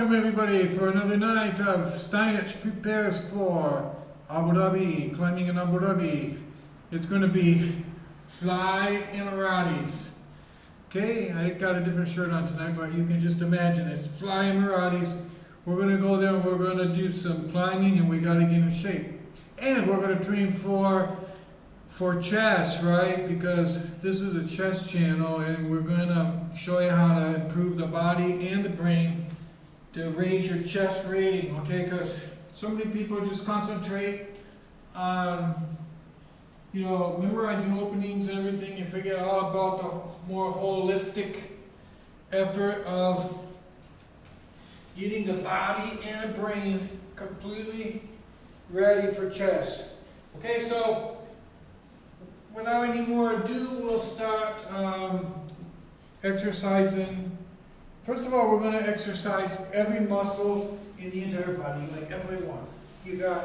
Welcome everybody for another night of StineItch prepares for Abu Dhabi, climbing in Abu Dhabi. It's going to be fly Emiratis. Okay, I got a different shirt on tonight, but you can just imagine it's fly Emiratis. We're going to go there and we're going to do some climbing and we got to get in shape. And we're going to train for chest, right? Because this is a chest channel and we're going to show you how to improve the body and the brain to raise your chest rating, okay? Because so many people just concentrate on, memorizing openings and everything. You forget all about the more holistic effort of getting the body and brain completely ready for chest. Okay, so without any more ado, we'll start exercising. First of all, we're going to exercise every muscle in the entire body, like every one. You got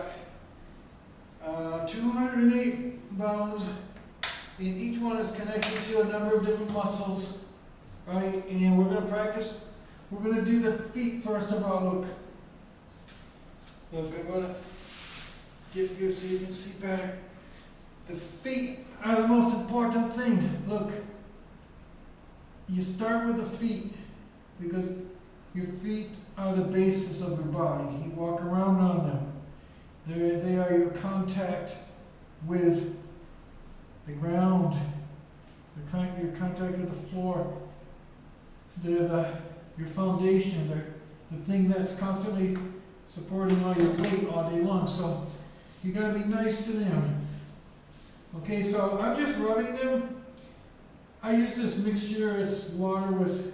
208 bones, and each one is connected to a number of different muscles, right? And we're going to practice. We're going to do the feet first of all. Look, I'm going to get you so you can see better. The feet are the most important thing. Look, you start with the feet, because your feet are the basis of your body. You walk around on them. They are your contact with the ground, your contact with the floor. They're your foundation, the thing that's constantly supporting all your weight all day long. So you got to be nice to them. Okay, so I'm just rubbing them. I use this mixture. It's water with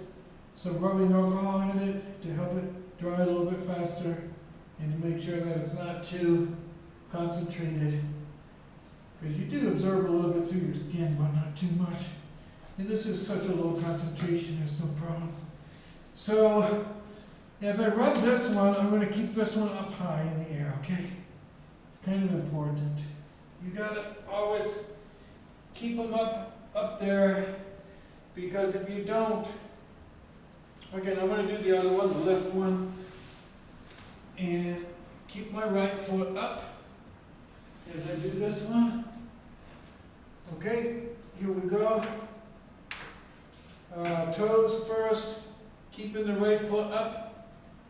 some rubbing alcohol in it to help it dry a little bit faster and to make sure that it's not too concentrated. Because you do absorb a little bit through your skin, but not too much. And this is such a low concentration, there's no problem. So, as I rub this one, I'm going to keep this one up high in the air, okay? It's kind of important. You got to always keep them up there, because if you don't, again, I'm going to do the other one, the left one, and keep my right foot up as I do this one. Okay, here we go. Toes first, keeping the right foot up.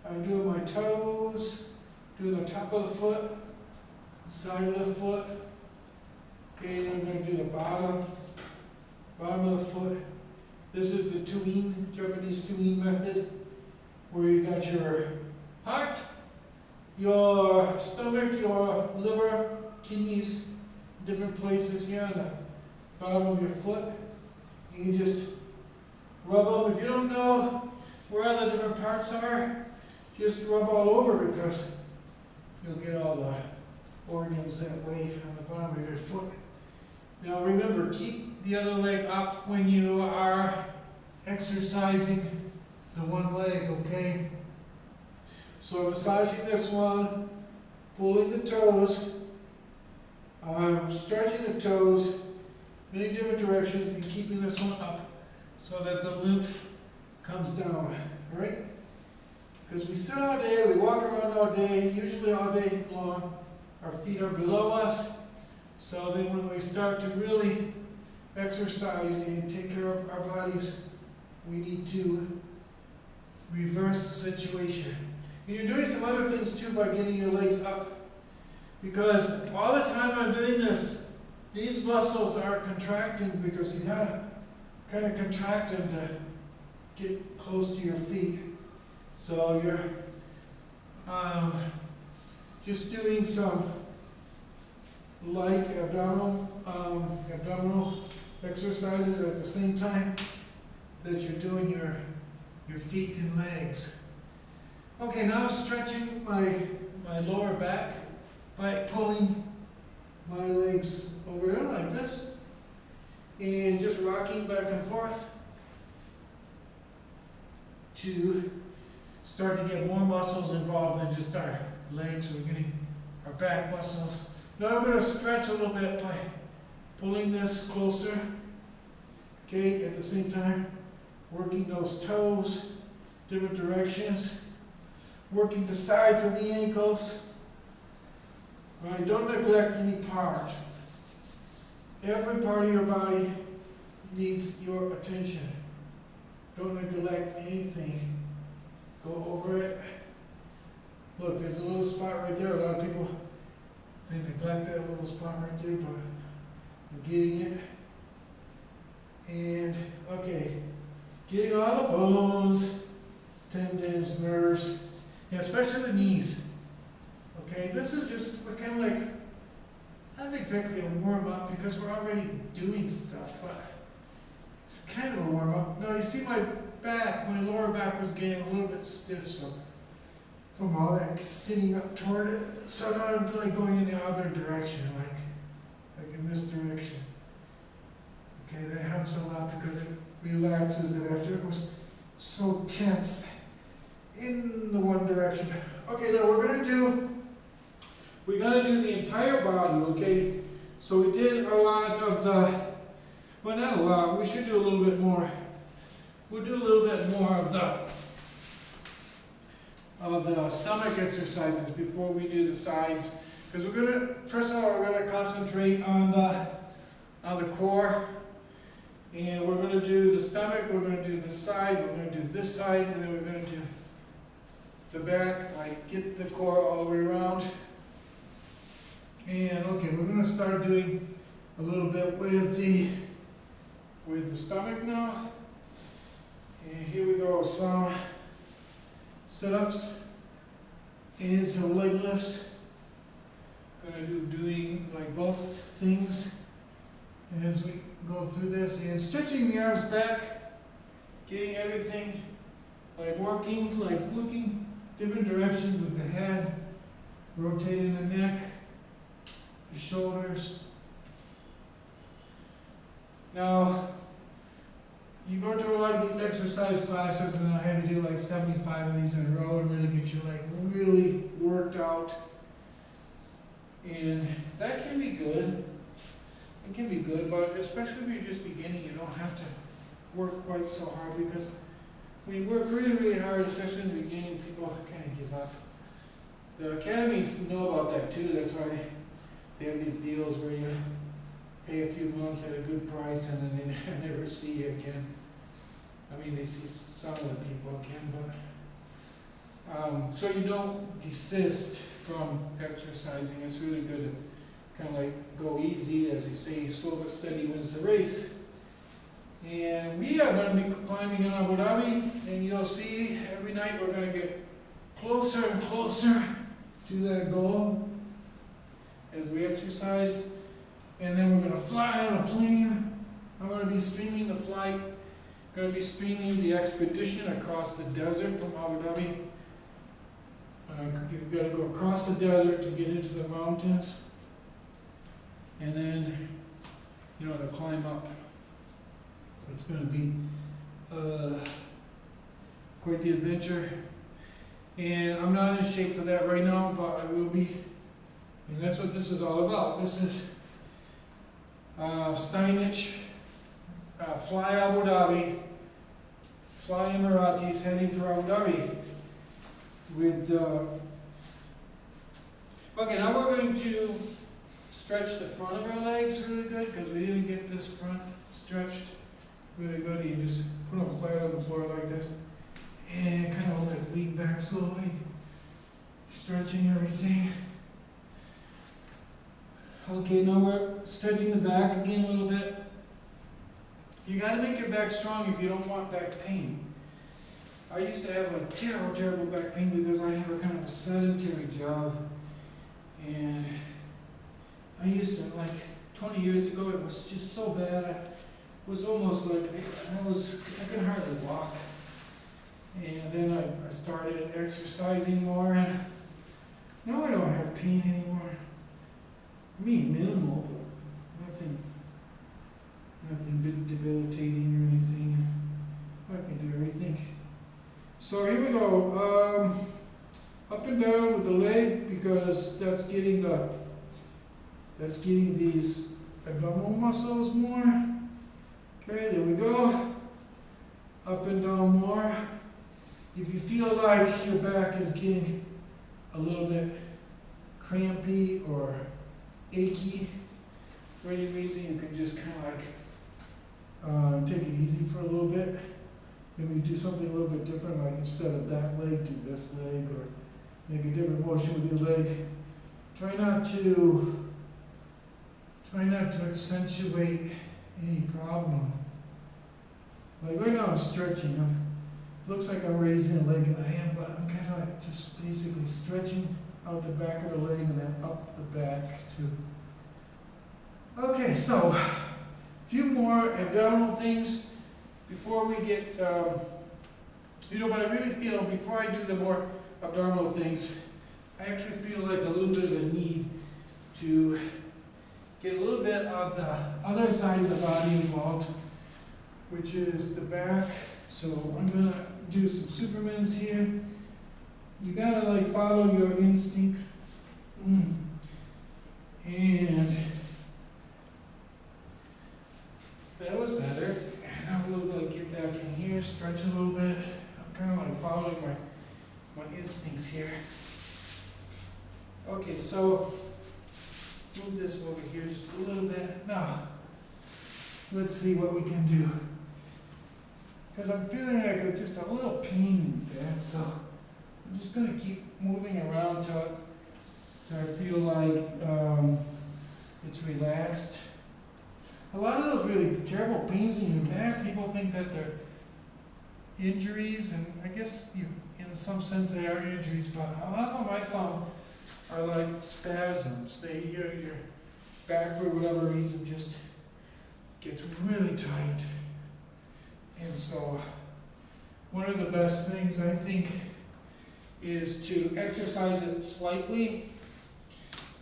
I'm doing my toes, doing the top of the foot, side of the foot. Okay, then I'm going to do the bottom of the foot. This is the tuin, Japanese tuin method, where you got your heart, your stomach, your liver, kidneys, different places here on the bottom of your foot. You can just rub them. If you don't know where the different parts are, just rub all over, because you'll get all the organs that way on the bottom of your foot. Now remember, keep the other leg up when you are exercising the one leg, okay? So massaging this one, pulling the toes, stretching the toes, many different directions, and keeping this one up so that the lymph comes down, right? Because we sit all day, we walk around all day, usually all day long, our feet are below us. So then when we start to really exercise and take care of our bodies, we need to reverse the situation. And you're doing some other things too by getting your legs up. Because all the time I'm doing this, these muscles are contracting, because you gotta kind of contract them to get close to your feet. So you're just doing some light abdominal exercises at the same time that you're doing your feet and legs. Okay, now I'm stretching my lower back by pulling my legs over there like this and just rocking back and forth to start to get more muscles involved than just our legs. We're getting our back muscles. Now I'm going to stretch a little bit by pulling this closer, okay, at the same time working those toes, different directions. working the sides of the ankles. Right, don't neglect any part. Every part of your body needs your attention. Don't neglect anything. Go over it. Look, there's a little spot right there. A lot of people, they neglect that little spot right there, but I'm getting it. And, okay, getting all the bones, tendons, nerves, and especially the knees. Okay, this is just kind of like, not exactly a warm-up because we're already doing stuff, but it's kind of a warm-up. Now you see my back, my lower back was getting a little bit stiff, so from all that sitting up toward it. So now I'm like going in the other direction, like in this direction. Okay, that helps a lot because it relaxes it after it was so tense in the one direction. Okay, now we're gonna do the entire body, okay? So we did a lot of the, well, not a lot, we should do a little bit more. We'll do a little bit more of the stomach exercises before we do the sides. Because we're gonna, first of all, we're gonna concentrate on the core. And we're gonna do the stomach, we're gonna do the side, we're gonna do this side, and then we're gonna do the back, like get the core all the way around. And okay, we're gonna start doing a little bit with the stomach now. And here we go, some sit-ups and some leg lifts. Gonna doing like both things as we go through this, and stretching the arms back, getting everything like working, like looking different directions with the head, rotating the neck, the shoulders. Now, you go to a lot of these exercise classes and I have to do like 75 of these in a row and really get you like really worked out. And that can be good. It can be good, but especially if you're just beginning, you don't have to work quite so hard, because when you work really, really hard, especially in the beginning, people kind of give up. The academies know about that too. That's why they have these deals where you pay a few months at a good price and then they never see you again. I mean, they see some of the people again, but so you don't desist from exercising. It's really good to kind of like go easy, as they say, slow but steady wins the race. And we are going to be climbing in Abu Dhabi, and you'll see every night we're going to get closer and closer to that goal as we exercise. And then we're going to fly on a plane. I'm going to be streaming the flight, going to be streaming the expedition across the desert from Abu Dhabi. You've got to go across the desert to get into the mountains, and then, you know, to climb up. It's going to be quite the adventure. And I'm not in shape for that right now, but I will be. And that's what this is all about. This is StineItch, fly Abu Dhabi, fly Emiratis heading for Abu Dhabi. Okay, now we're going to stretch the front of our legs really good, because we didn't get this front stretched really good. You just put them flat on the floor like this and kind of like lean back slowly, stretching everything. Okay, now we're stretching the back again a little bit. You got to make your back strong if you don't want back pain. I used to have like terrible back pain because I have a kind of a sedentary job, and I used to, like 20 years ago, it was just so bad. I was almost like, I could hardly walk. And then I started exercising more, and now I don't have pain anymore. I mean, minimal, but nothing debilitating or anything. I can do everything. So here we go, up and down with the leg, because that's getting these abdominal muscles more. Okay, there we go. Up and down more. If you feel like your back is getting a little bit crampy or achy, for any reason, you can just kind of like take it easy for a little bit. Maybe do something a little bit different, like instead of that leg, do this leg, or make a different motion with your leg. Try not to accentuate any problem. Like right now I'm stretching. Looks like I'm raising a leg and I am, but I'm kind of like just basically stretching out the back of the leg and then up the back too. Okay, so a few more abdominal things before we get, but I really feel before I do the more abdominal things, I actually feel like a little bit of a need to get a little bit of the other side of the body involved, which is the back. So I'm gonna do some Supermans here. You gotta like follow your instincts. And that was better. And I'm gonna get back in here, stretch a little bit. I'm kind of like following my instincts here. Okay, so move this over here just a little bit. Now, let's see what we can do. Because I'm feeling like just a little pain there, so I'm just going to keep moving around till I feel like it's relaxed. A lot of those really terrible pains in your back, people think that they're injuries, and I guess in some sense they are injuries, but a lot of them I found are like spasms. Your back for whatever reason just gets really tight. And so one of the best things I think is to exercise it slightly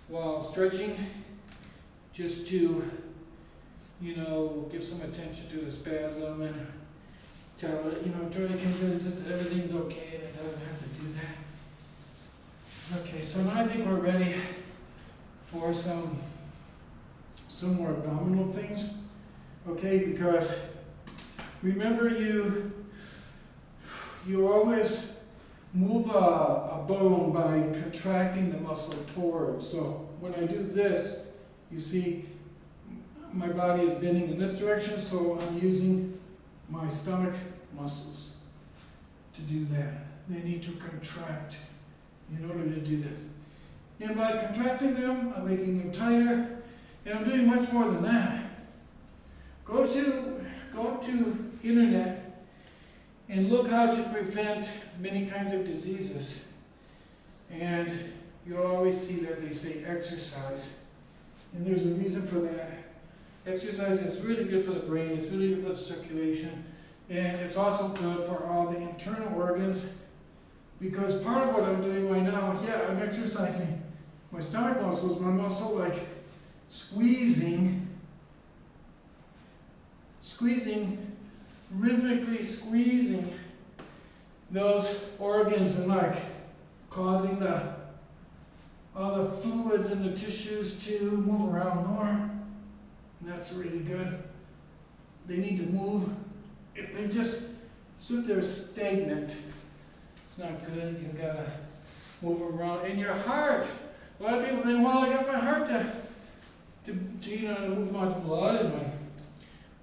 while stretching, just to, give some attention to the spasm and try to convince it that everything's okay and it doesn't have to do that. Okay, so now I think we're ready for some more abdominal things, okay, because remember you always move a bone by contracting the muscle towards. So when I do this, you see my body is bending in this direction, so I'm using my stomach muscles to do that. They need to contract in order to do this. And by contracting them, I'm making them tighter, and I'm doing much more than that. Go to internet and look how to prevent many kinds of diseases. And you'll always see that they say exercise. And there's a reason for that. Exercise is really good for the brain, it's really good for the circulation, and it's also good for all the internal organs, because part of what I'm doing right now, I'm exercising my stomach muscles, but I'm also like rhythmically squeezing those organs and like causing all the fluids in the tissues to move around more. And that's really good. They need to move. If they just sit there stagnant, it's not good. You gotta move around. And your heart. A lot of people think, well, I got my heart to move my blood and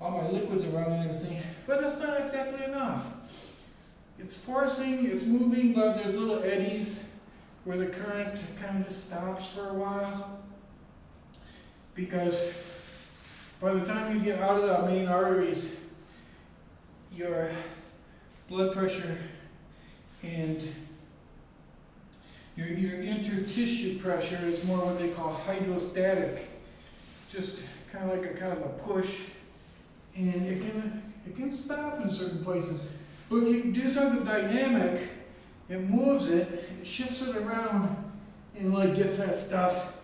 all my liquids around and everything. But that's not exactly enough. It's forcing, it's moving, but there's little eddies where the current kind of just stops for a while. Because by the time you get out of the main arteries, your blood pressure and your intertissue pressure is more what they call hydrostatic, just kind of like a push, and it can stop in certain places. But if you do something dynamic, it moves it shifts it around, and like gets that stuff,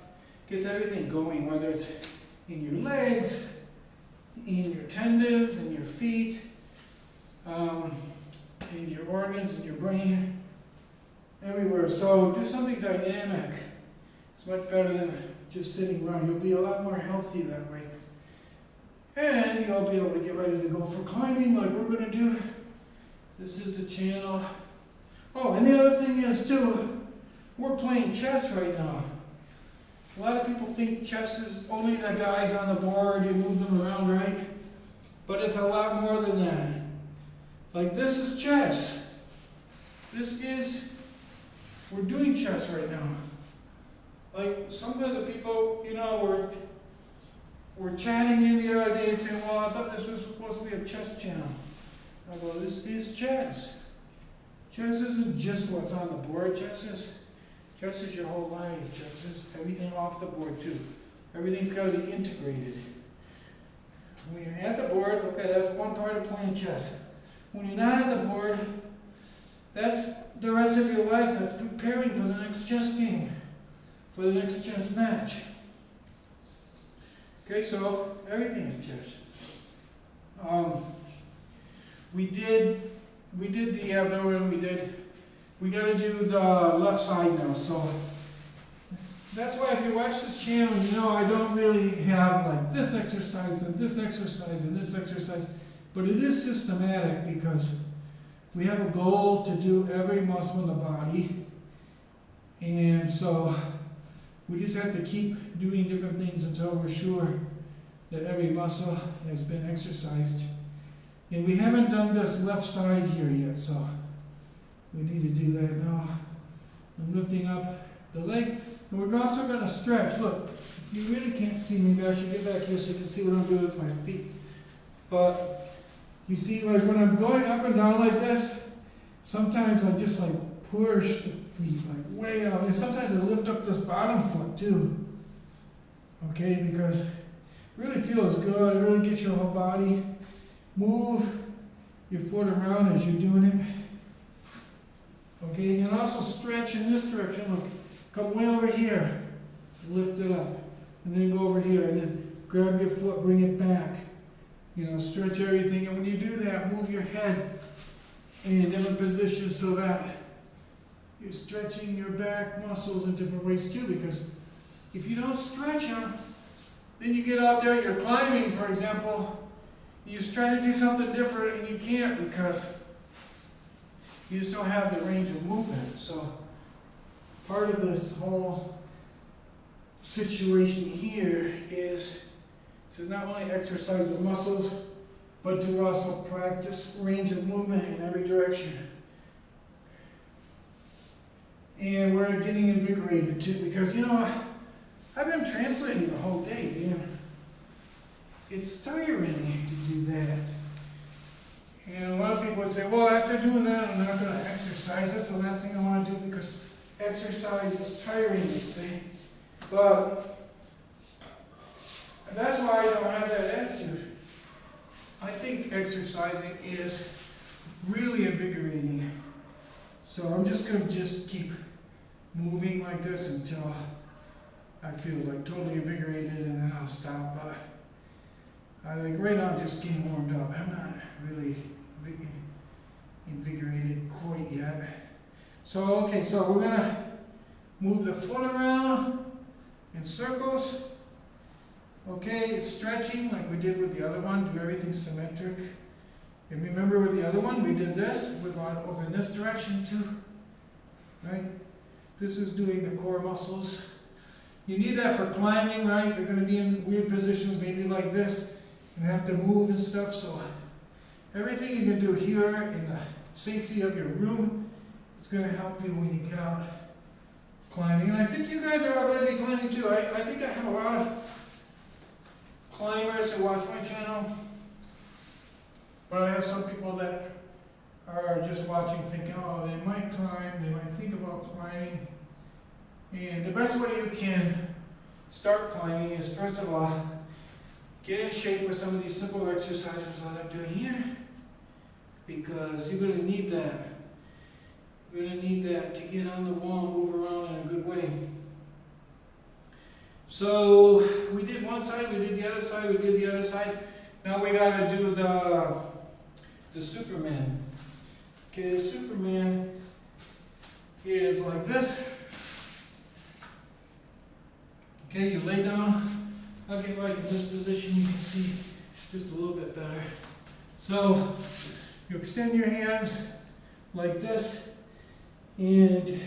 gets everything going, whether it's in your legs, in your tendons, in your feet, in your organs, in your brain, everywhere. So do something dynamic. It's much better than just sitting around. You'll be a lot more healthy that way. And you'll be able to get ready to go for climbing like we're going to do. This is the channel Oh, and the other thing is too, we're playing chess right now. A lot of people think chess is only the guys on the board, you move them around, right? But it's a lot more than that. Like this is chess. We're doing chess right now. Like some of the people, you know, were chatting in the other day saying, well, I thought this was supposed to be a chess channel. I go, this is chess. Chess isn't just what's on the board, chess is your whole life. Chess is everything off the board too. Everything's got to be integrated. When you're at the board, okay, that's one part of playing chess. When you're not at the board, that's the rest of your life. That's preparing for the next chess game, for the next chess match. Okay, so everything is chess. We did the abdomen. We got to do the left side now. So that's why if you watch this channel, you know I don't really have like this exercise and this exercise and this exercise, but it is systematic because we have a goal to do every muscle in the body, and so we just have to keep doing different things until we're sure that every muscle has been exercised. And we haven't done this left side here yet, so we need to do that now. I'm lifting up the leg, and we're also going to stretch. Look, you really can't see me. Maybe I should get back here so you can see what I'm doing with my feet. But you see, like when I'm going up and down like this, sometimes I just like push the feet like way out. And sometimes I lift up this bottom foot too. Okay, because it really feels good. It really gets your whole body. Move your foot around as you're doing it. Okay, and also stretch in this direction. Look, come way over here. Lift it up. And then go over here and then grab your foot, bring it back. You know, stretch everything. And when you do that, move your head in different positions so that you're stretching your back muscles in different ways too. Because if you don't stretch them, then you get out there, you're climbing, for example, you're trying to do something different and you can't because you just don't have the range of movement. So part of this whole situation here is to not only exercise the muscles, but to also practice range of movement in every direction. And we're getting invigorated too, because you know, I've been translating the whole day, man. It's tiring to do that. And a lot of people would say, well, after doing that, I'm not going to exercise. That's the last thing I want to do because exercise is tiring, they say. But that's why I don't have that attitude. I think exercising is really invigorating. So I'm just going to keep moving like this until I feel like totally invigorated, and then I'll stop. I think right now I'm just getting warmed up. I'm not really invigorated quite yet. So, okay, so we're going to move the foot around in circles. Okay, it's stretching like we did with the other one. Do everything symmetric. And remember with the other one, we did this. We're going over in this direction too. Right? This is doing the core muscles. You need that for climbing, right? You're going to be in weird positions, maybe like this, and have to move and stuff. So everything you can do here in the safety of your room is going to help you when you get out climbing. And I think you guys are all going to be climbing too. I think I have a lot of climbers who watch my channel, but I have some people that are just watching thinking, oh, they might climb, they might think about climbing. And the best way you can start climbing is, first of all, get in shape with some of these simple exercises that I'm doing here, because you're going to need that. You're going to need that to get on the wall and move around in a good way. So we did one side, we did the other side, we did the other side. Now we got to do the Superman. Okay, the Superman is like this. Okay, you lay down. I'll get right in this position. You can see just a little bit better. So you extend your hands like this, And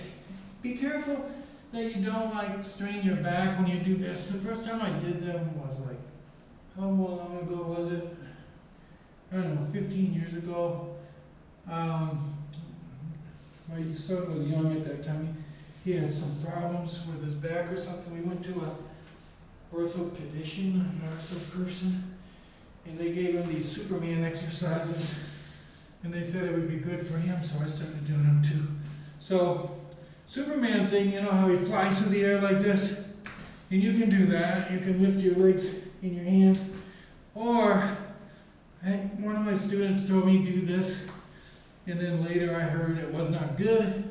be careful that you don't like strain your back when you do this. The first time I did them was like, how long ago was it? I don't know, 15 years ago. My son was young at that time. He had some problems with his back or something. We went to a orthopedician, an ortho person, and they gave him these Superman exercises, and they said it would be good for him, so I started doing them too. So, Superman thing, you know how he flies through the air like this? And you can do that. You can lift your legs in your hands. Or, one of my students told me to do this, and then later I heard it was not good,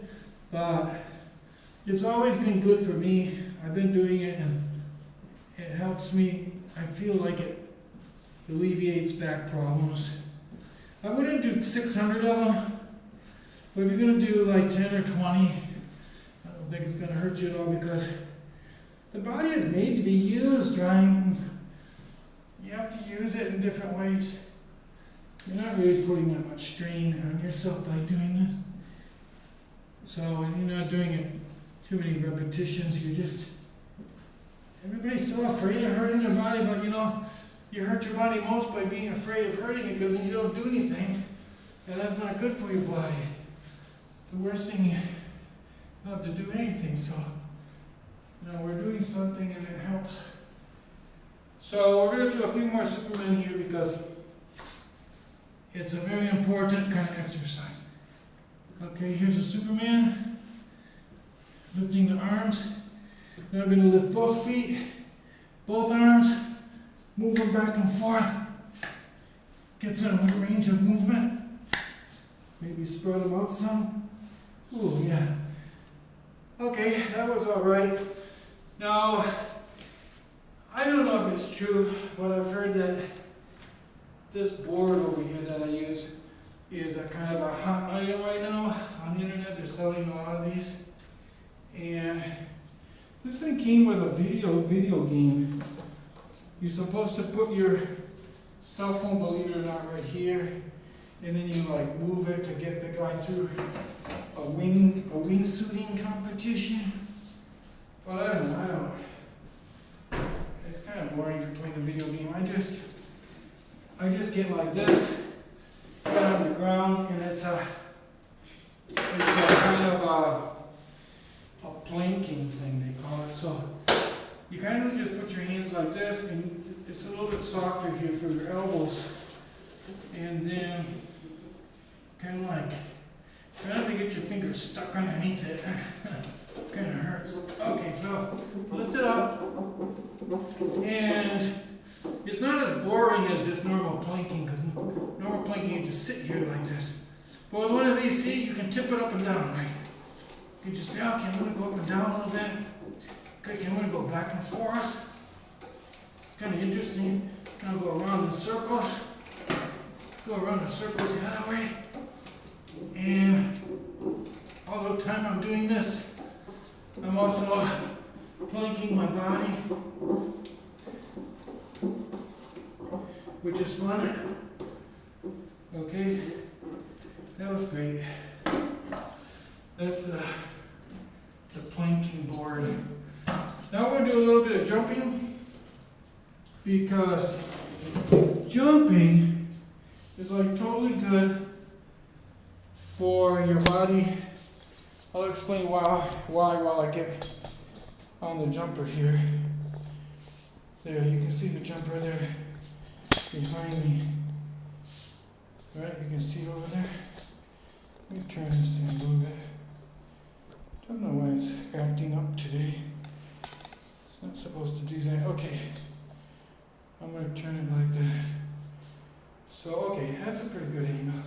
but it's always been good for me. I've been doing it, and it helps me. I feel like it alleviates back problems. I wouldn't do 600 of them, but if you're going to do like 10 or 20, I don't think it's going to hurt you at all, because the body is made to be used, right? You have to use it in different ways. You're not really putting that much strain on yourself by doing this. So you're not doing it too many repetitions. Everybody's so afraid of hurting their body, but you hurt your body most by being afraid of hurting it, because then you don't do anything. And that's not good for your body. The worst thing is not to do anything. So, we're doing something and it helps. So we're going to do a few more Superman here, because it's a very important kind of exercise. Okay, here's a Superman. Lifting the arms. Now we're going to lift both feet, both arms, move them back and forth. Get some range of movement. Maybe spread them out some. Ooh, yeah. Okay, that was all right. Now, I don't know if it's true, but I've heard that this board over here that I use is a kind of a hot item right now on the internet. They're selling a lot of these. And this thing came with a video game. You're supposed to put your cell phone, believe it or not, right here, and then you move it to get the guy through a wingsuiting competition. Well, I don't know. It's kind of boring to play the video game. I just get like this, get on the ground, and it's a kind of a planking thing, they call it. So you kind of just put your hands like this, and it's a little bit softer here for your elbows, and then try not to get your fingers stuck underneath it. Kind of hurts. Okay, so lift it up, and it's not as boring as just normal planking, because normal planking you just sit here like this. But with one of these, see, you can tip it up and down. Like, you can just say, okay, I'm going to go up and down a little bit. Okay, I'm going to go back and forth. It's kind of interesting. I'm going to go around in circles. Go around in circles the other way. And all the time I'm doing this, I'm also planking my body, which is fun. Okay, that was great. That's the planking board. Now we're going to do a little bit of jumping, because jumping is totally good for your body. I'll explain why while I get on the jumper here. There, you can see the jumper there behind me. Right, you can see it over there. Let me turn this thing a little bit. Don't know why it's acting up today. It's not supposed to do that. Okay, I'm going to turn it like that. So, okay, that's a pretty good angle.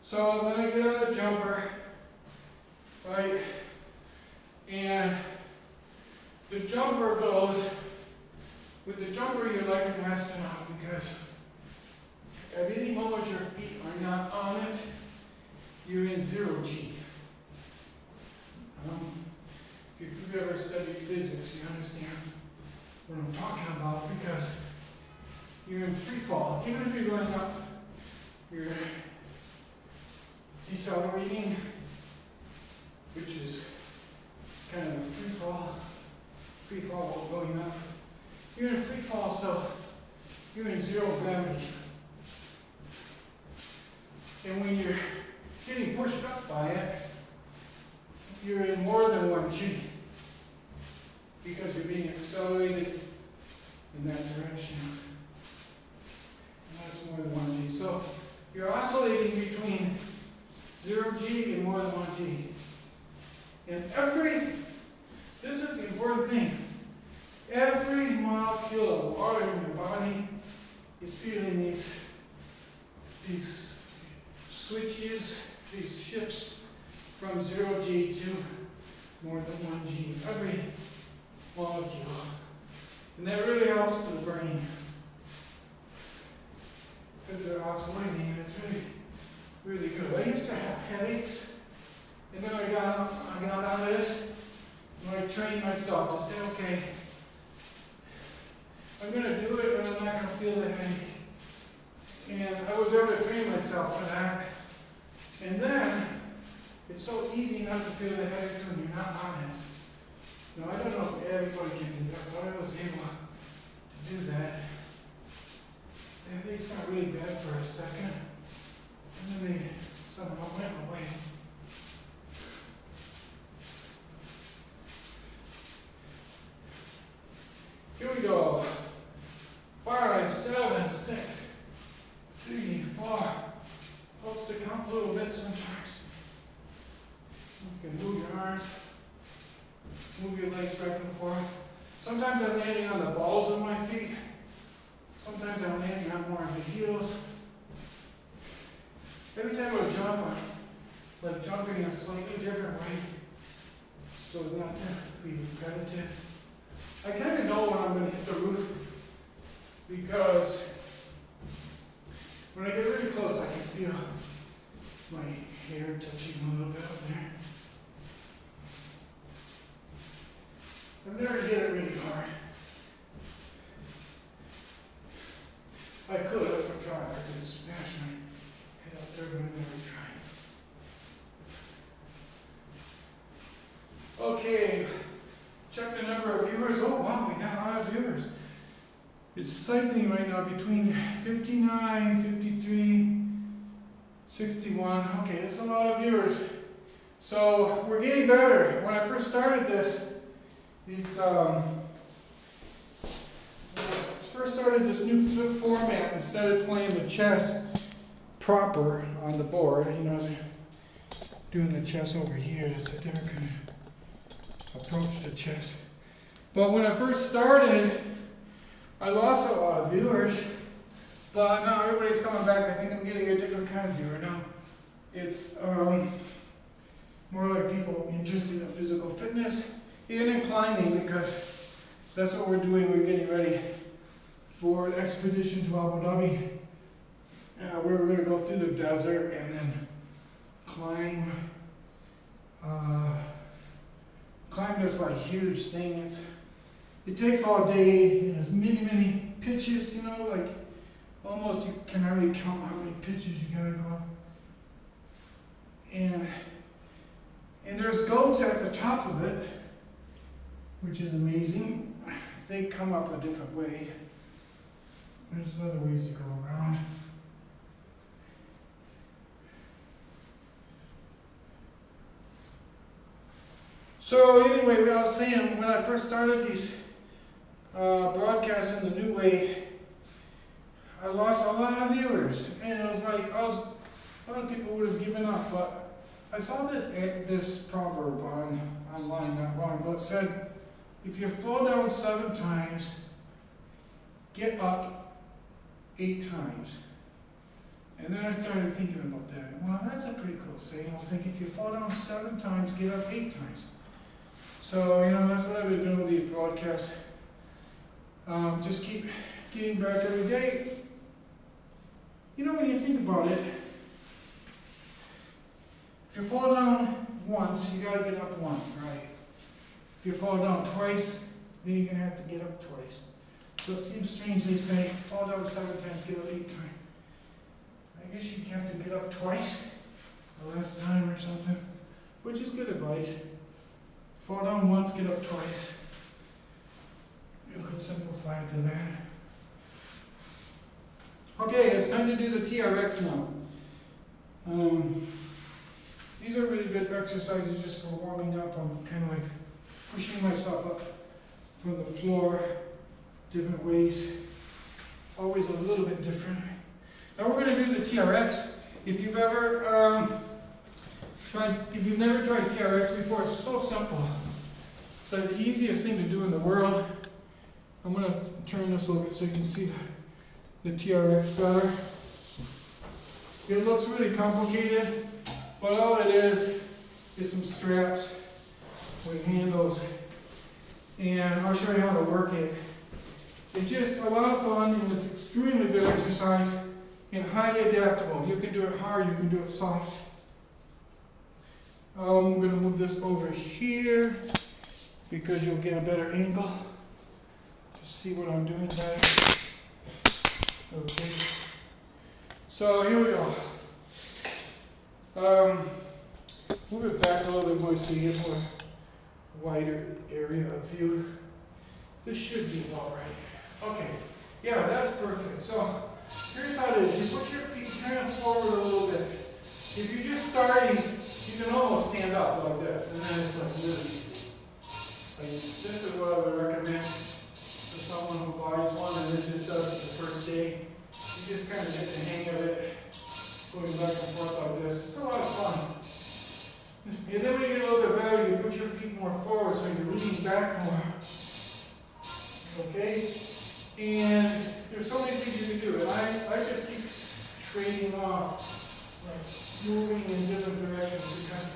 So then I get on the jumper, right, and the jumper goes, with the jumper you're like an astronaut, because at any moment your feet are not on it, you're in 0G. If you've ever studied physics, you understand what I'm talking about, because you're in free fall. Even if you're going up, you're decelerating, which is kind of a free fall while going up. You're in a free fall, so you're in zero gravity. And when you're getting pushed up by it, you're in more than 1G because you're being accelerated in that direction. And that's more than 1G. So you're oscillating between 0G and more than 1G. And this is the important thing, every molecule of water in your body is feeling these switches, these shifts from 0G to more than 1G, every molecule. And that really helps to the brain because they're oscillating and it's really good. I used to have headaches, and then I got out of this, and I trained myself to say, okay, I'm going to do it, but I'm not going to feel the headache. And I was able to train myself for that. And then, it's so easy not to feel the headaches when you're not on it. Now, I don't know if everybody can do that, but I was able to do that. The headaches got really bad for a second, and then they somehow went away. Here we go. 5, 7, 6, 3, 4. Helps to count a little bit sometimes. You can move your arms, move your legs back and forth. Sometimes I'm landing on the balls of my feet. Sometimes I'm landing on more of the heels. Every time I jump, I'm like jumping in a slightly different way, so as not to be repetitive. I kind of know when I'm going to hit the roof because when I get really close, I can feel my hair touching a little bit up there. I've never hit it really hard. I could if I tried. I could smash my head up there, but I never tried. Okay, check the number of viewers. Oh wow, we got a lot of viewers. It's cycling right now between 59, 53, 61. Okay, that's a lot of viewers. So we're getting better. When I first started this new flip format, instead of playing the chess proper on the board, you know, doing the chess over here, it's a different kind of approach to chess. But when I first started, I lost a lot of viewers, but now everybody's coming back. I think I'm getting a different kind of viewer now. It's more like people interested in physical fitness and in climbing, because that's what we're doing. We're getting ready for an expedition to Abu Dhabi. We're going to go through the desert and then climb this like huge thing. It takes all day, and there's many pitches, you know, like almost you can hardly count how many pitches you gotta go. And there's goats at the top of it, which is amazing. They come up a different way. There's other ways to go around. So anyway, what I was saying, when I first started these broadcasts in the new way, I lost a lot of viewers, and it was like a lot of people would have given up. But I saw this proverb online not long ago. It said, "If you fall down 7 times, get up 8 times." And then I started thinking about that. Well, that's a pretty cool saying. I was thinking, if you fall down 7 times, get up 8 times. So, you know, that's what I've been doing with these broadcasts. Just keep getting back every day. You know, when you think about it, if you fall down once, you gotta get up once, right? If you fall down twice, then you're gonna have to get up twice. So it seems strange they say, fall down 7 times, get up 8 times. I guess you have to get up twice the last time or something. which is good advice. Fall down once, get up twice. You could simplify it to that. Okay, it's time to do the TRX now. These are really good exercises just for warming up. I'm kind of like pushing myself up from the floor, different ways, always a little bit different. Now we're going to do the TRX. If you've never tried TRX before, it's so simple. It's like the easiest thing to do in the world. I'm going to turn this a little bit so you can see the TRX better. It looks really complicated, but all it is some straps with handles, and I'll show you how to work it. It's just a lot of fun, and it's extremely good exercise and highly adaptable. You can do it hard, you can do it soft. I'm going to move this over here because you'll get a better angle to see what I'm doing there. Okay. So here we go. Move it back a little bit more so you get more wider area of view. This should be about right. Okay. Yeah, that's perfect. So here's how it is. You put your feet kind of forward a little bit. If you're just starting, you can almost stand up like this, and then it's like really easy. Like, this is what I would recommend for someone who buys one and then just does it the first day. You just kind of get the hang of it, going back and forth like this. It's a lot of fun. And then when you get a little bit better, you put your feet more forward so you're leaning back more. Okay? And there's so many things you can do. And I just keep trading off, like moving in different directions, because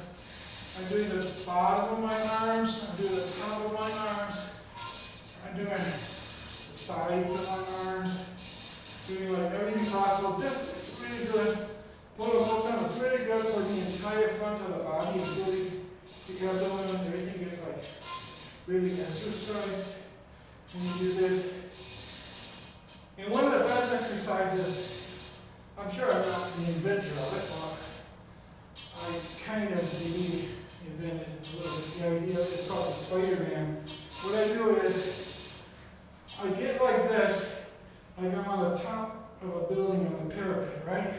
I'm doing the bottom of my arms, I'm doing the top of my arms, I'm doing the sides of my arms, doing like everything possible. This is really good. Pull them both down. It's really good for the entire front of the body. It's really together and everything gets like really exercised when you do this. And one of the best exercises, I'm sure I'm not the inventor of it, but I kind of maybe invented a little bit. The idea is called the Spider-Man. What I do is, I get like this, like I'm on the top of a building on the parapet, right?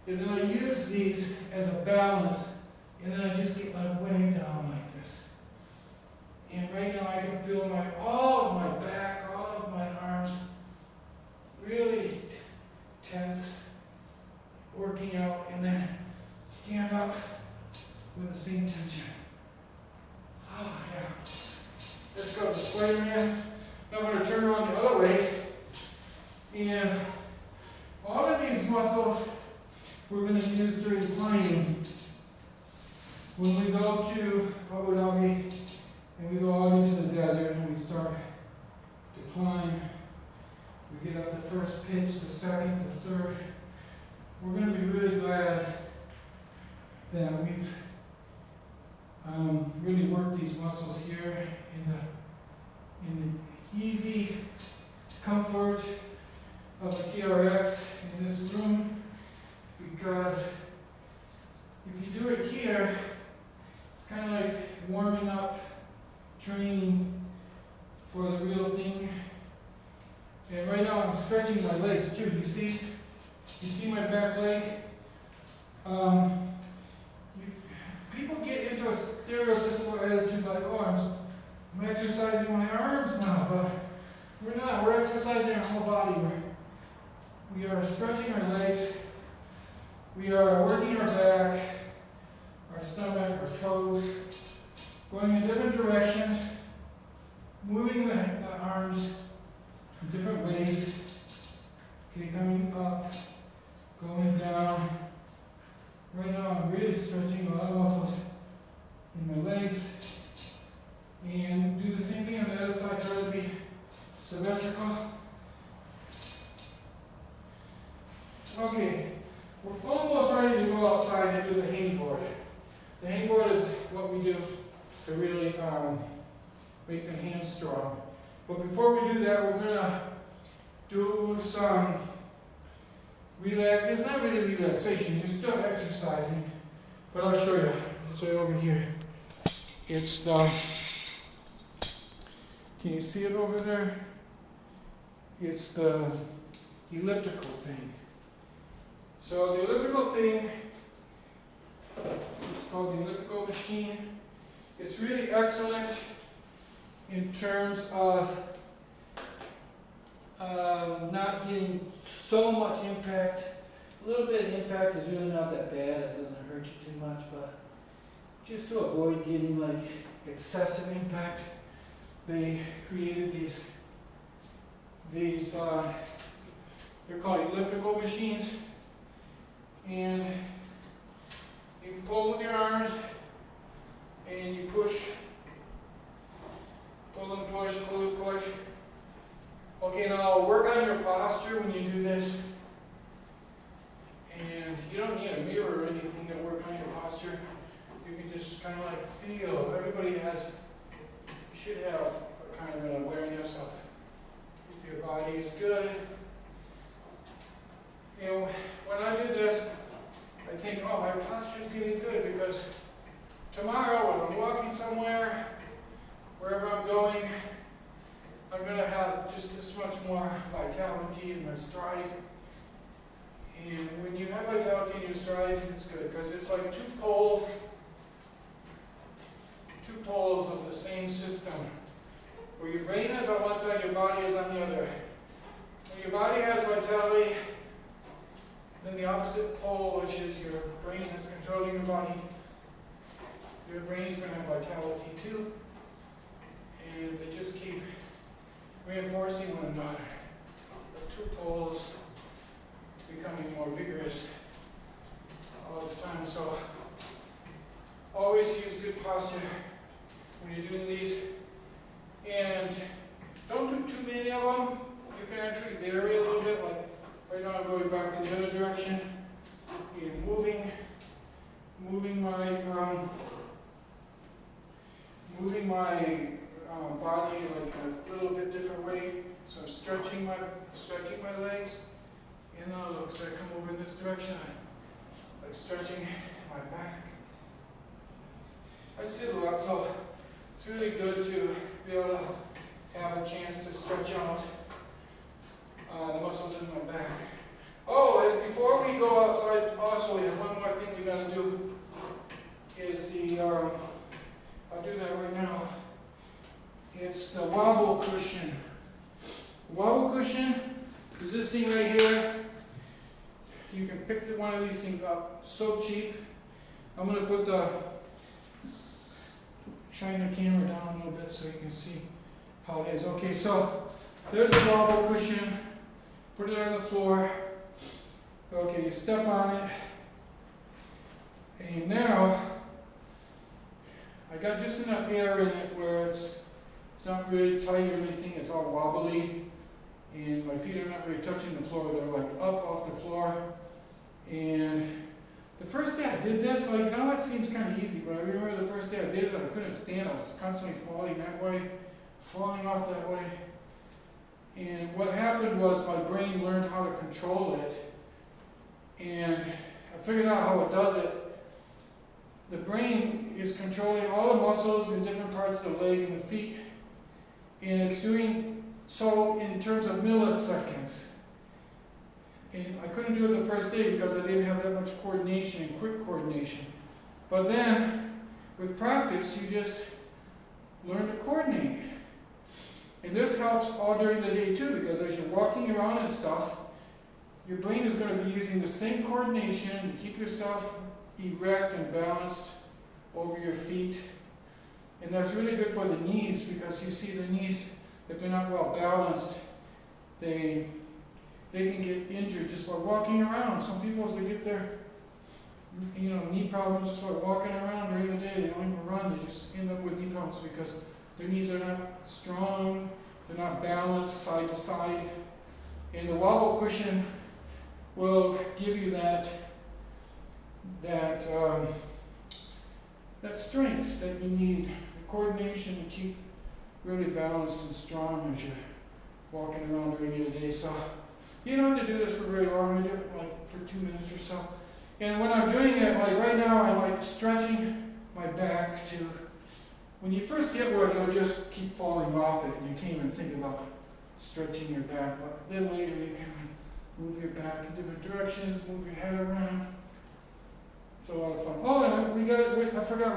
And then I use these as a balance, and then I just get my way down like this. And right now I can feel all of my back, all of my arms really tense, working out, and then stand up with the same tension. Oh yeah. Let's go to Spider-Man. Now I'm going to turn around the other way. And all of these muscles we're going to use during climbing. When we go to Abu Dhabi and we go out into the desert and we start to climb, we get up the first pitch, the second, the third. We're going to be really glad that we've really worked these muscles here in the easy comfort of a TRX in this room, because if you do it here, it's kind of like warming up, training for the real thing. And right now I'm stretching my legs too. You see my back leg? People get into a stereotypical attitude like, oh, I'm exercising my arms now, but we're not. We're exercising our whole body. We are stretching our legs. We are working our back, our stomach, our toes, going in different directions, moving the arms in different ways. Okay, coming up, going down. Right now I'm really stretching a lot of muscles in my legs. And do the same thing on the other side, try to be symmetrical. Okay, we're almost ready to go outside and do the hangboard. The hangboard is what we do to really make the hands strong. But before we do that, we're going to do some it's not really relaxation, you're still exercising, but I'll show you. It's right over here. It's the, can you see it over there? It's the elliptical thing. So the elliptical thing, it's called the elliptical machine. It's really excellent in terms of not getting so much impact. A little bit of impact is really not that bad. It doesn't hurt you too much, but just to avoid getting like excessive impact, they created these they're called elliptical machines, and you pull with your arms and you push, pull and push, pull and push. Okay, now work on your posture when you do this. And you don't need a mirror or anything to work on your posture. You can just kind of like feel. Everybody has, you should have a kind of an awareness of if your body is good. You know, when I do this, I think, oh, my posture is getting good because tomorrow when I'm walking somewhere, wherever I'm going, I'm going to have just this much more vitality in my stride. And when you have vitality in your stride, it's good because it's like two poles of the same system. Where your brain is on one side, your body is on the other. When your body has vitality, then the opposite pole, which is your brain that's controlling your body, your brain is going to have vitality too. And they just keep reinforcing one another. The two poles becoming more vigorous all the time. So always use good posture when you're doing these. And don't do too many of them. You can actually vary a little bit. Like right now I'm going back in the other direction. And moving my body like a little bit different way. So I'm stretching my legs. And now it looks like I come over in this direction, like stretching my back. I sit a lot, so it's really good to be able to have a chance to stretch out the muscles in my back. Oh, and before we go outside, also we have one more thing we got to do, is the, I'll do that right now. It's the wobble cushion. The wobble cushion is this thing right here. You can pick one of these things up, so cheap. I'm going to put the shine the camera down a little bit so you can see how it is. Okay, so there's a wobble cushion. Put it on the floor. Okay, you step on it. And now, I got just enough air in it where it's not really tight or anything. It's all wobbly. And my feet are not really touching the floor. They're like up off the floor. And the first day I did this, like now it seems kind of easy, but I remember the first day I did it, I couldn't stand. I was constantly falling that way, falling off that way. And what happened was my brain learned how to control it. And I figured out how it does it. The brain is controlling all the muscles in different parts of the leg and the feet. And it's doing so in terms of milliseconds. And I couldn't do it the first day because I didn't have that much coordination and quick coordination. But then, with practice, you just learn to coordinate. And this helps all during the day too, because as you're walking around and stuff, your brain is going to be using the same coordination to keep yourself erect and balanced over your feet. And that's really good for the knees, because you see the knees, if they're not well balanced, they can get injured just by walking around. Some people, as they get their knee problems just by walking around during the day, they don't even run, they just end up with knee problems because their knees are not strong, they're not balanced side to side. And the wobble cushion will give you that strength that you need, the coordination to keep really balanced and strong as you're walking around during the day. So you don't have to do this for very long. I do it like for 2 minutes or so. And when I'm doing it, like right now, I'm like stretching my back to, when you first get one, you'll just keep falling off it and you can't even think about stretching your back. But then later you can move your back in different directions, move your head around. It's a lot of fun. Oh, and I forgot,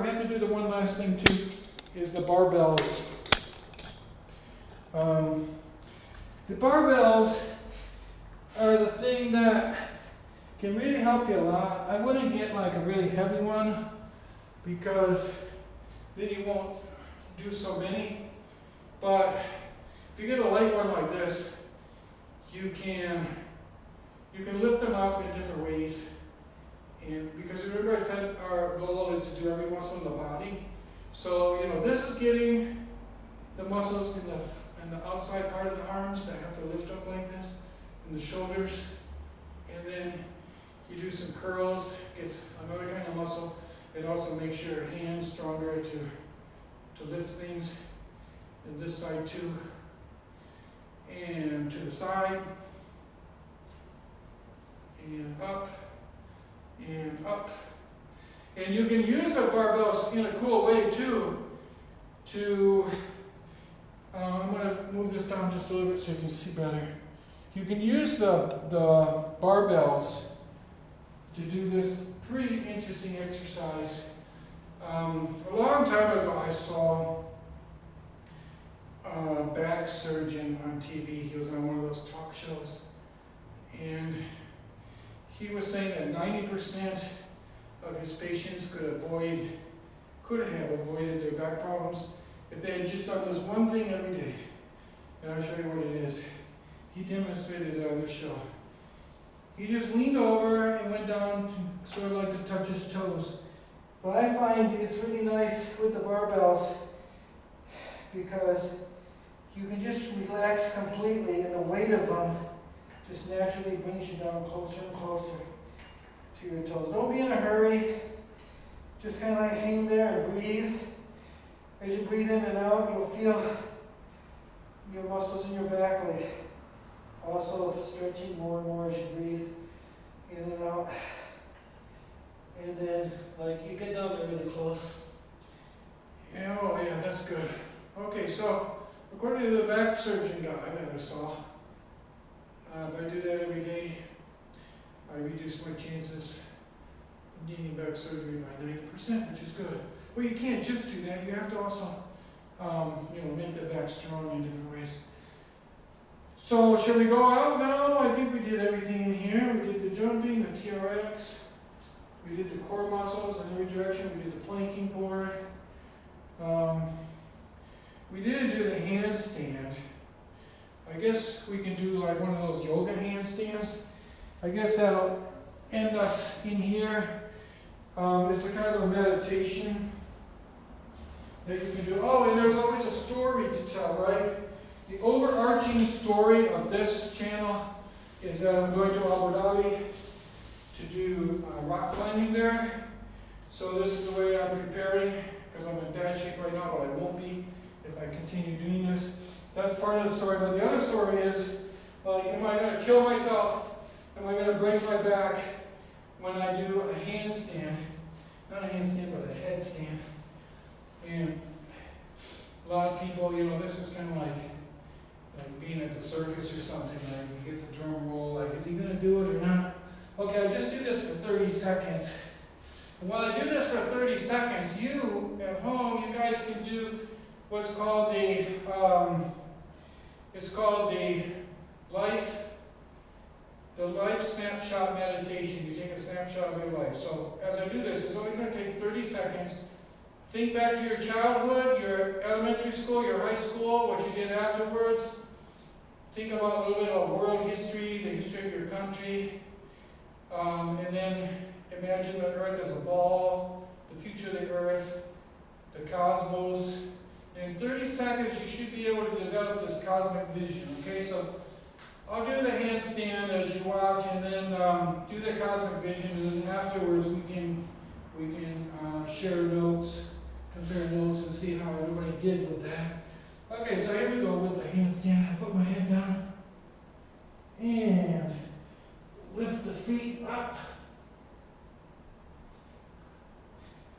we have to do the one last thing too, is the barbells. The barbells are the thing that can really help you a lot. I wouldn't get like a really heavy one because then you won't do so many. But if you get a light one like this, you can lift them up in different ways. And because remember I said our goal is to do every muscle in the body. So this is getting the muscles in the outside part of the arms that have to lift up like this, and the shoulders, and then you do some curls, gets another kind of muscle. It also makes your hands stronger to lift things, and this side too, and to the side, and up, and up. And you can use the barbells in a cool way too, I'm going to move this down just a little bit so you can see better. You can use the barbells to do this pretty interesting exercise. A long time ago I saw a back surgeon on TV. He was on one of those talk shows. And he was saying that 90% of his patients could have avoided their back problems if they had just done this one thing every day. And I'll show you what it is. He demonstrated it on this show. He just leaned over and went down to sort of like to touch his toes. But I find it's really nice with the barbells because you can just relax completely and the weight of them just naturally brings you down closer and closer to your toes. Don't be in a hurry. Just kind of like hang there and breathe. As you breathe in and out, you'll feel your muscles in your back like also stretching more and more as you breathe in and out. And then like you get down there really close. Yeah, oh yeah, that's good. Okay, so according to the back surgeon guy that I saw, if I do that every day, I reduce my chances of needing back surgery by 90%, which is good. Well, you can't just do that. You have to also, make the back strong in different ways. So, shall we go out now? I think we did everything in here. We did the jumping, the TRX. We did the core muscles in every direction. We did the planking board. We didn't do the handstand. I guess we can do like one of those yoga handstands. I guess that'll end us in here. It's a kind of a meditation that you can do. Oh, and there's always a story to tell, right? The overarching story of this channel is that I'm going to Abu Dhabi to do rock climbing there. So this is the way I'm preparing, because I'm in bad shape right now, but I won't be if I continue doing this. That's part of the story, but the other story is, like, am I going to kill myself? Am I going to break my back when I do a handstand? Not a handstand, but a headstand. And a lot of people, this is kind of like being at the circus or something, like you get the drum roll, like, is he going to do it or not? Okay, I'll just do this for 30 seconds. And while I do this for 30 seconds, you at home, you guys can do what's called the life snapshot meditation. You take a snapshot of your life. So as I do this, it's only going to take 30 seconds. Think back to your childhood, your elementary school, your high school, what you did afterwards. Think about a little bit of world history, the history of your country. And then imagine the earth as a ball, the future of the earth, the cosmos. And in 30 seconds, you should be able to develop this cosmic vision. Okay, so I'll do the handstand as you watch, and then do the cosmic vision, and then afterwards we can share notes, compare notes, and see how everybody did with that. Okay, so here we go with the handstand. I put my head down and lift the feet up.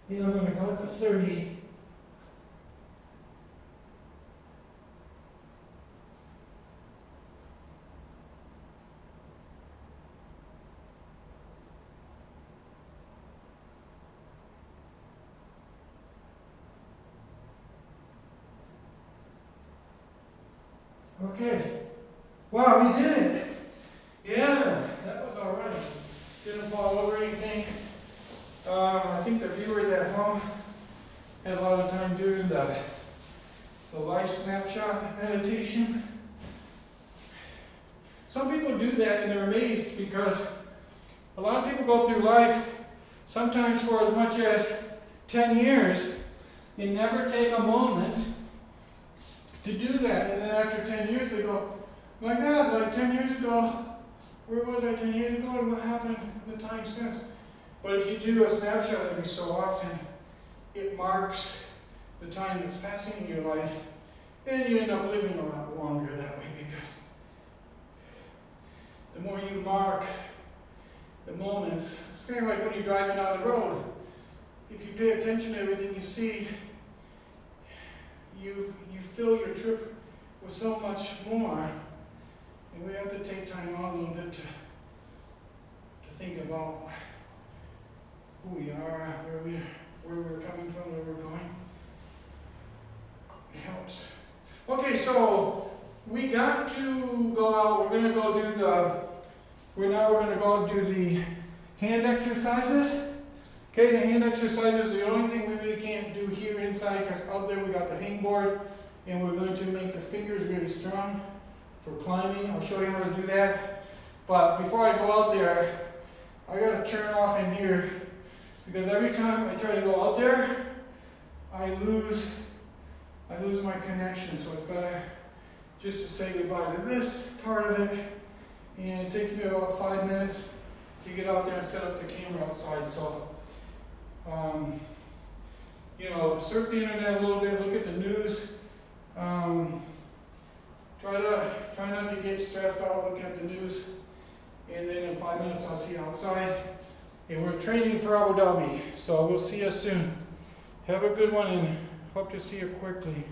And I'm going to count to 30. Okay. Wow, we did it. Yeah, that was all right. Didn't fall over anything. I think the viewers at home had a lot of time doing the life snapshot meditation. Some people do that and they're amazed because a lot of people go through life sometimes for as much as 10 years and never take a moment to do that. And then after 10 years they go, my God, like 10 years ago, where was I 10 years ago and what happened in the time since? But if you do a snapshot every so often, it marks the time that's passing in your life, and you end up living a lot longer that way because the more you mark the moments, it's kind of like when you're driving down the road. If you pay attention to everything you see, you fill your trip with so much more, and we have to take time out a little bit to think about who we are, where we're coming from, where we're going. It helps. Okay, so we got to go out. We're going to go do we're going to go do the hand exercises. Okay, the hand exercises are the only thing we really can't do here inside because out there we got the hangboard and we're going to make the fingers really strong for climbing. I'll show you how to do that. But before I go out there, I got to turn off in here because every time I try to go out there, I lose my connection. So it's better just to say goodbye to this part of it. And it takes me about 5 minutes to get out there and set up the camera outside. So, surf the internet a little bit, look at the news. Try not to get stressed out looking at the news. And then in 5 minutes I'll see you outside. And we're training for Abu Dhabi. So we'll see you soon. Have a good one and hope to see you quickly.